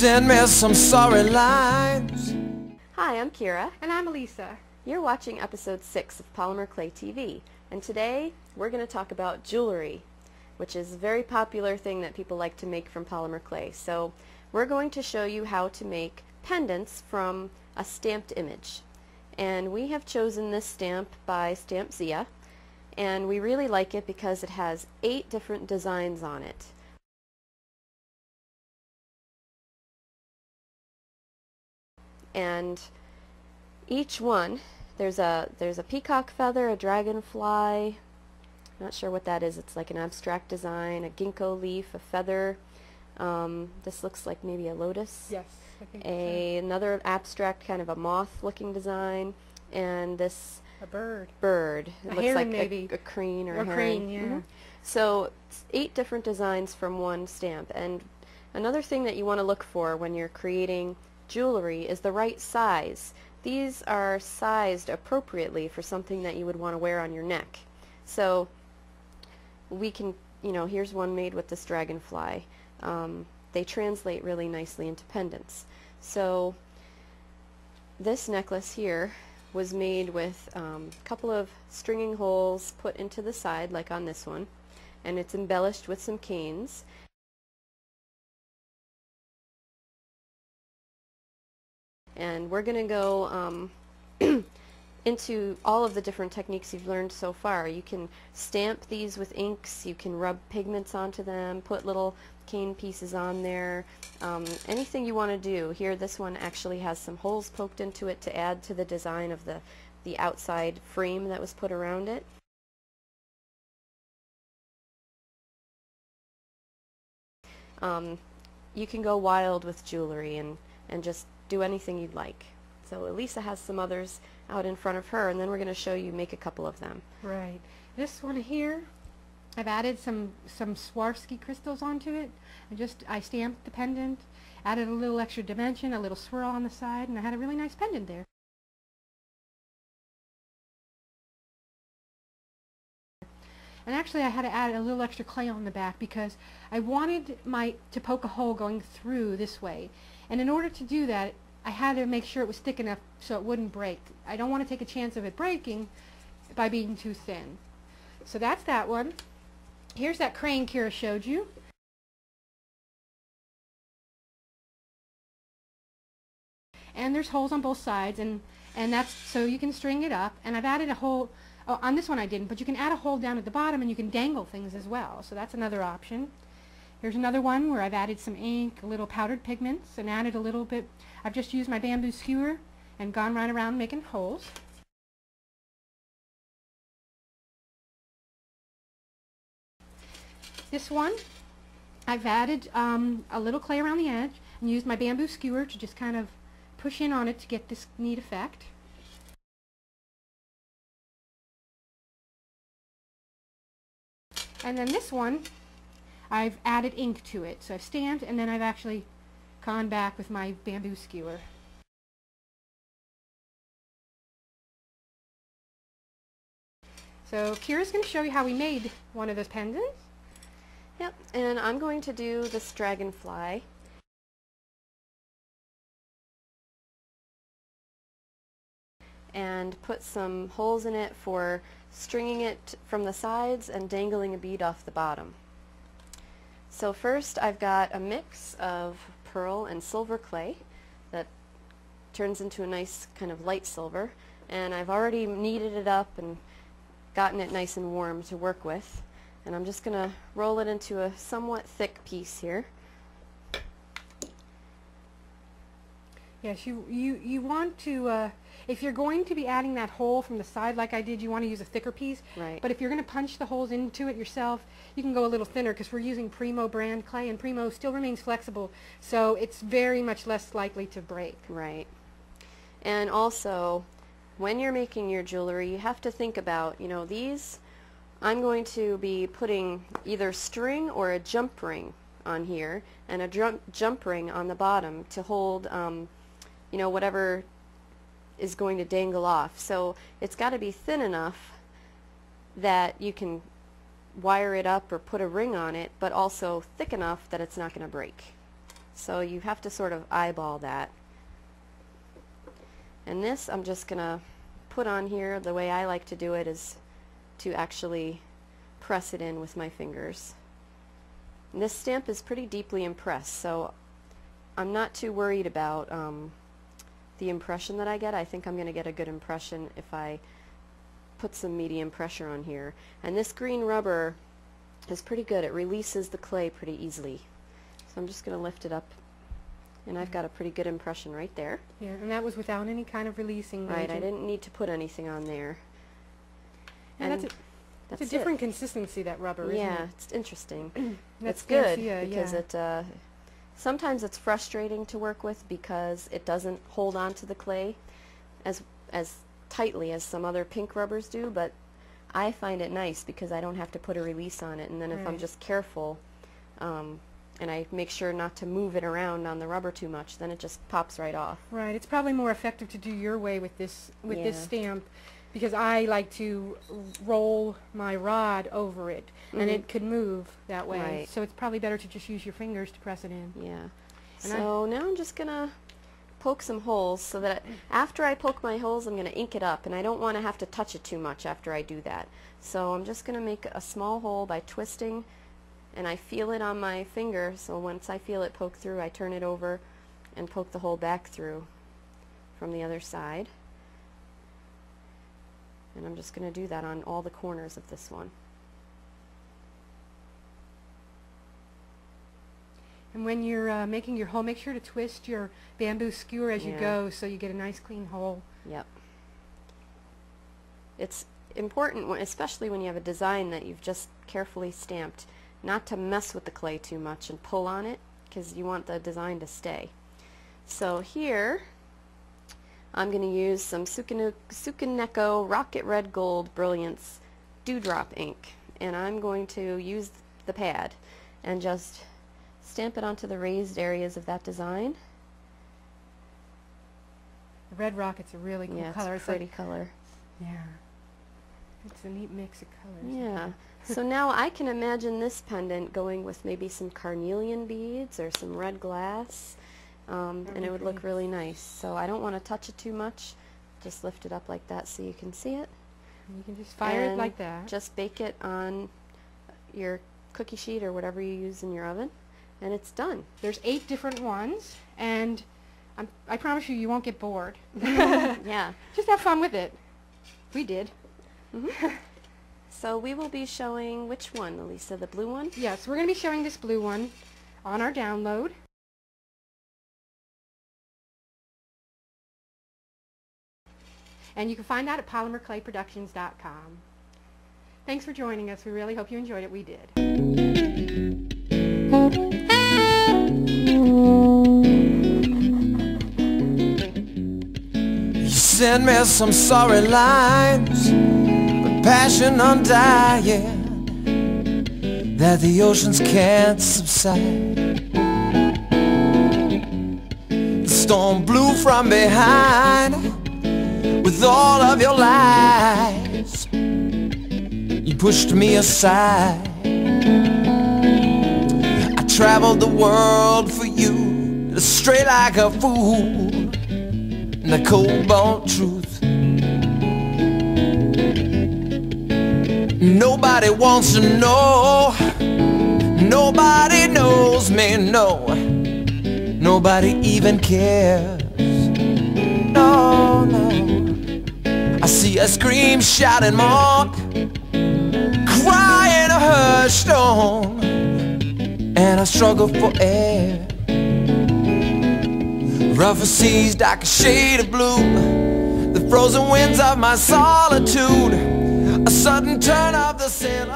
send me some sorry lines. Hi, I'm Kira. And I'm Ilysa. You're watching episode 6 of Polymer Clay TV, and today we're going to talk about jewelry, which is a very popular thing that people like to make from polymer clay. So we're going to show you how to make pendants from a stamped image. And we have chosen this stamp by Stamp Zia, and we really like it because it has 8 different designs on it. And each one, there's a peacock feather, a dragonfly, not sure what that is, it's like an abstract design, a ginkgo leaf, a feather, this looks like maybe a lotus, Yes, I think another abstract kind of a moth looking design, and this a bird. It looks heron, like maybe. a crane or a Or heron. crane, yeah. Mhm. So it's 8 different designs from one stamp. And another thing that you want to look for when you're creating jewelry is the right size. These are sized appropriately for something that you would want to wear on your neck. So we can, here's one made with this dragonfly. They translate really nicely into pendants. So this necklace here was made with a couple of stringing holes put into the side, like on this one, and it's embellished with some canes. And we're going to go into all of the different techniques you've learned so far. You can stamp these with inks, you can rub pigments onto them, put little cane pieces on there, anything you want to do. Here, this one actually has some holes poked into it to add to the design of the outside frame that was put around it. You can go wild with jewelry and just do anything you'd like. So Ilysa has some others out in front of her, and then we're going to show you make a couple of them. Right. This one here, I've added some Swarovski crystals onto it. I stamped the pendant, added a little extra dimension, a little swirl on the side, and I had a really nice pendant there. And actually I had to add a little extra clay on the back because I wanted to poke a hole going through this way. And in order to do that, I had to make sure it was thick enough so it wouldn't break. I don't want to take a chance of it breaking by being too thin. So that's that one. Here's that crane Kira showed you. And there's holes on both sides, and that's so you can string it up. And I've added a hole, on this one I didn't, but you can add a hole down at the bottom and you can dangle things as well. So that's another option. Here's another one where I've added some ink, a little powdered pigments, and added a little bit. I've just used my bamboo skewer and gone right around making holes. This one, I've added a little clay around the edge and used my bamboo skewer to just kind of push in on it to get this neat effect. And then this one, I've added ink to it. So I've stamped and then I've actually gone back with my bamboo skewer. So Kira's going to show you how we made one of those pendants. Yep, and I'm going to do this dragonfly. And put some holes in it for stringing it from the sides and dangling a bead off the bottom. So first I've got a mix of pearl and silver clay that turns into a nice kind of light silver, and I've already kneaded it up and gotten it nice and warm to work with, and I'm just going to roll it into a somewhat thick piece here. Yes, you want to, if you're going to be adding that hole from the side like I did, you want to use a thicker piece. Right. But if you're going to punch the holes into it yourself, you can go a little thinner because we're using Primo brand clay, and Primo still remains flexible, so it's very much less likely to break. Right. And also, when you're making your jewelry, you have to think about, these, I'm going to be putting either string or a jump ring on here, and a jump ring on the bottom to hold whatever is going to dangle off. So it's got to be thin enough that you can wire it up or put a ring on it, but also thick enough that it's not going to break. So you have to sort of eyeball that. And this I'm just gonna put on here. The way I like to do it is to actually press it in with my fingers. And this stamp is pretty deeply impressed, so I'm not too worried about the impression that I get. I think I'm going to get a good impression if I put some medium pressure on here. And this green rubber is pretty good. It releases the clay pretty easily. So I'm just going to lift it up, and I've got a pretty good impression right there. Yeah, and that was without any kind of releasing Right, agent. I didn't need to put anything on there. And that's a different consistency, that rubber, isn't it? Yeah, it's interesting. That's It's good fancy, because yeah. it sometimes it's frustrating to work with because it doesn't hold on to the clay as tightly as some other pink rubbers do, but I find it nice because I don't have to put a release on it, and then if I'm just careful and I make sure not to move it around on the rubber too much, then it just pops right off. Right, it's probably more effective to do your way with this Yeah. stamp, because I like to roll my rod over it, and it could move that way. Right. So it's probably better to just use your fingers to press it in. Yeah. And So now I'm just gonna poke some holes so that after I poke my holes, I'm gonna ink it up, and I don't want to have to touch it too much after I do that. So I'm just gonna make a small hole by twisting, and I feel it on my finger, so once I feel it poke through, I turn it over and poke the hole back through from the other side. And I'm just going to do that on all the corners of this one. And when you're making your hole, make sure to twist your bamboo skewer as you go, so you get a nice clean hole. Yep. It's important, especially when you have a design that you've just carefully stamped, not to mess with the clay too much and pull on it, because you want the design to stay. So here I'm going to use some Sukaneko Rocket Red Gold Brilliance Dewdrop ink, and I'm going to use the pad and just stamp it onto the raised areas of that design. The red rocket's a really cool color. It's a pretty color. Yeah. It's a neat mix of colors. Yeah. So now I can imagine this pendant going with maybe some carnelian beads or some red glass, and it would look really nice. So I don't want to touch it too much. Just lift it up like that so you can see it. And you can just fire it like that. Just bake it on your cookie sheet or whatever you use in your oven, and it's done. There's 8 different ones, and I promise you, you won't get bored. Yeah. Just have fun with it. We did. So we will be showing which one, Ilysa, the blue one? Yes, we're going to be showing this blue one on our download. And you can find that at polymerclayproductions.com. Thanks for joining us. We really hope you enjoyed it. We did. You send me some sorry lines, but passion undying, that the oceans can't subside. The storm blew from behind with all of your lies. You pushed me aside. I traveled the world for you, straight like a fool, and the cold-bone truth. Nobody wants to know, nobody knows me, no, nobody even cares, no, no. I see a scream, shout and mourn, cry in a hushed tone, and I struggle for air. Rougher seas, dark shade of blue, the frozen winds of my solitude, a sudden turn of the sail.